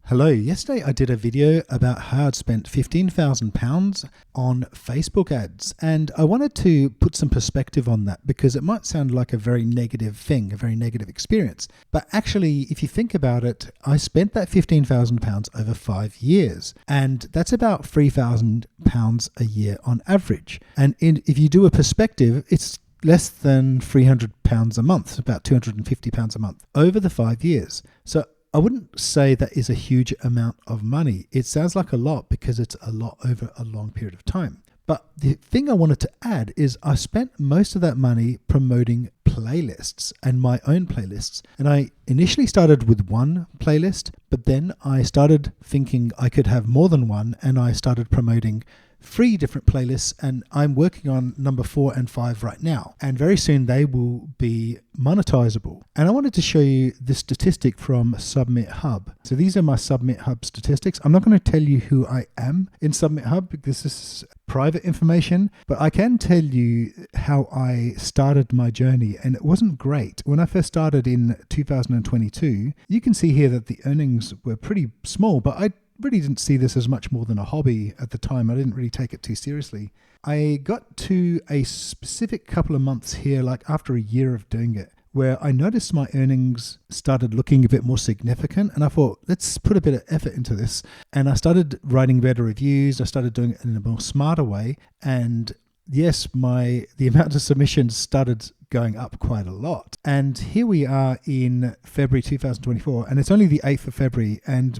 Hello, yesterday I did a video about how I'd spent £15,000 on Facebook ads, and I wanted to put some perspective on that because it might sound like a very negative thing, a very negative experience. But actually, if you think about it, I spent that £15,000 over 5 years, and that's about £3,000 a year on average. And if you do a perspective, it's less than £300 a month, about £250 a month over the 5 years. So I wouldn't say that is a huge amount of money. It sounds like a lot because it's a lot over a long period of time. But the thing I wanted to add is I spent most of that money promoting playlists and my own playlists. And I initially started with one playlist, but then I started thinking I could have more than one, and I started promoting 3 different playlists, and I'm working on number 4 and 5 right now, and very soon they will be monetizable. And I wanted to show you this statistic from Submit Hub. So these are my Submit Hub statistics. I'm not going to tell you who I am in Submit Hub because this is private information, but I can tell you how I started my journey, and it wasn't great. When I first started in 2022, you can see here that the earnings were pretty small, but I really didn't see this as much more than a hobby at the time. I didn't really take it too seriously. I got to a specific couple of months here, like after a year of doing it, where I noticed my earnings started looking a bit more significant, and I thought, let's put a bit of effort into this. And I started writing better reviews. I started doing it in a more smarter way. And yes, the amount of submissions started going up quite a lot. And here we are in February 2024, and it's only the 8th of February, and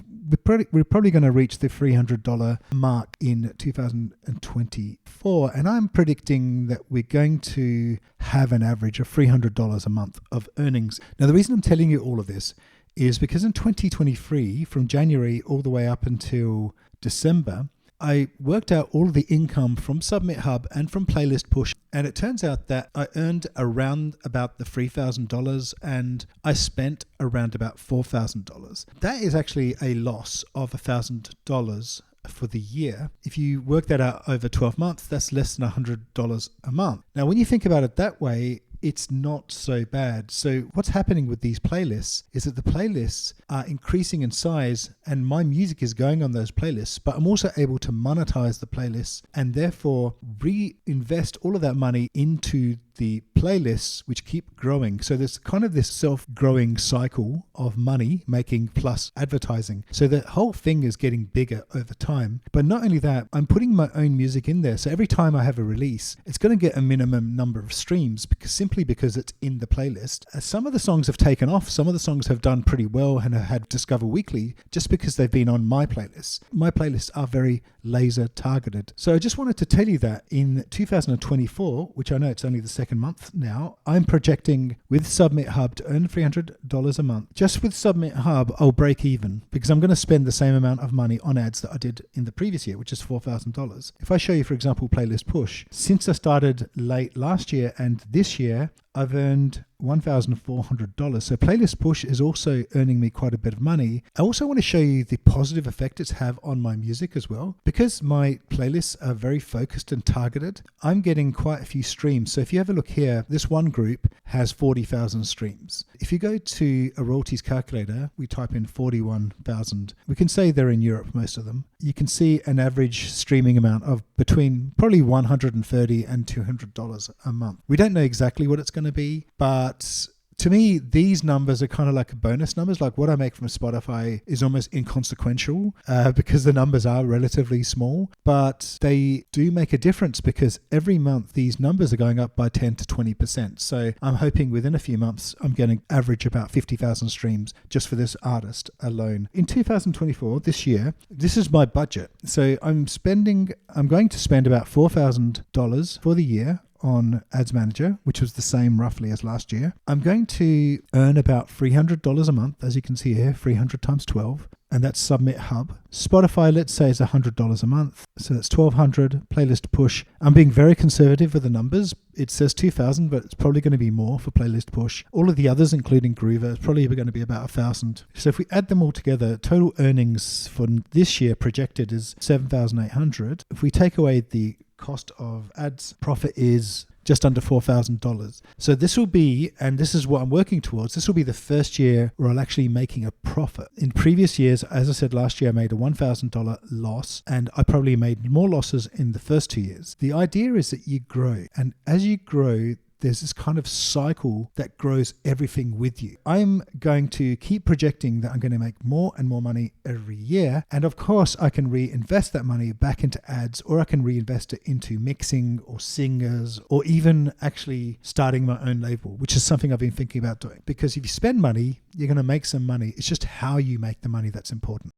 we're probably going to reach the $300 mark in 2024. And I'm predicting that we're going to have an average of $300 a month of earnings. Now, the reason I'm telling you all of this is because in 2023, from January all the way up until December, I worked out all of the income from Submit Hub and from Playlist Push, and it turns out that I earned around about the $3,000 and I spent around about $4,000. That is actually a loss of $1,000 for the year. If you work that out over 12 months, that's less than $100 a month. Now, when you think about it that way, it's not so bad. So what's happening with these playlists is that the playlists are increasing in size, and my music is going on those playlists, but I'm also able to monetize the playlists and therefore reinvest all of that money into the playlists, which keep growing. So there's kind of this self-growing cycle of money making plus advertising. So the whole thing is getting bigger over time. But not only that, I'm putting my own music in there. So every time I have a release, it's going to get a minimum number of streams simply because it's in the playlist. Some of the songs have taken off. Some of the songs have done pretty well and have had Discover Weekly just because they've been on my playlists. My playlists are very laser targeted. So I just wanted to tell you that in 2024, which I know it's only the second month now, I'm projecting with Submit Hub to earn $300 a month. Just with Submit Hub, I'll break even because I'm going to spend the same amount of money on ads that I did in the previous year, which is $4,000. If I show you, for example, Playlist Push, since I started late last year and this year, I've earned $1,400. So Playlist Push is also earning me quite a bit of money. I also want to show you the positive effect it's have on my music as well. Because my playlists are very focused and targeted, I'm getting quite a few streams. So if you have a look here, this one group has 40,000 streams. If you go to a royalties calculator, we type in 41,000. We can say they're in Europe, most of them. You can see an average streaming amount of between probably $130 and $200 a month. We don't know exactly what it's going to be, but to me, these numbers are kind of like bonus numbers. Like what I make from Spotify is almost inconsequential because the numbers are relatively small, but they do make a difference because every month these numbers are going up by 10 to 20%. So I'm hoping within a few months, I'm going to average about 50,000 streams just for this artist alone. In 2024, this year, this is my budget. So I'm going to spend about $4,000 for the year on Ads Manager, which was the same roughly as last year. I'm going to earn about $300 a month, as you can see here, 300 times 12, and that's Submit Hub. Spotify, let's say, is $100 a month, so that's $1,200. Playlist Push, I'm being very conservative with the numbers. It says $2,000, but it's probably going to be more for Playlist Push. All of the others, including Groover, is probably going to be about $1,000. So if we add them all together, total earnings for this year projected is $7,800. If we take away the cost of ads, profit is just under $4,000. So this will be, and this is what I'm working towards, this will be the first year where I'll actually making a profit. In previous years, as I said, last year I made a $1,000 loss, and I probably made more losses in the first 2 years. The idea is that you grow, and as you grow, there's this kind of cycle that grows everything with you. I'm going to keep projecting that I'm going to make more and more money every year. And of course, I can reinvest that money back into ads, or I can reinvest it into mixing or singers, or even actually starting my own label, which is something I've been thinking about doing. Because if you spend money, you're going to make some money. It's just how you make the money that's important.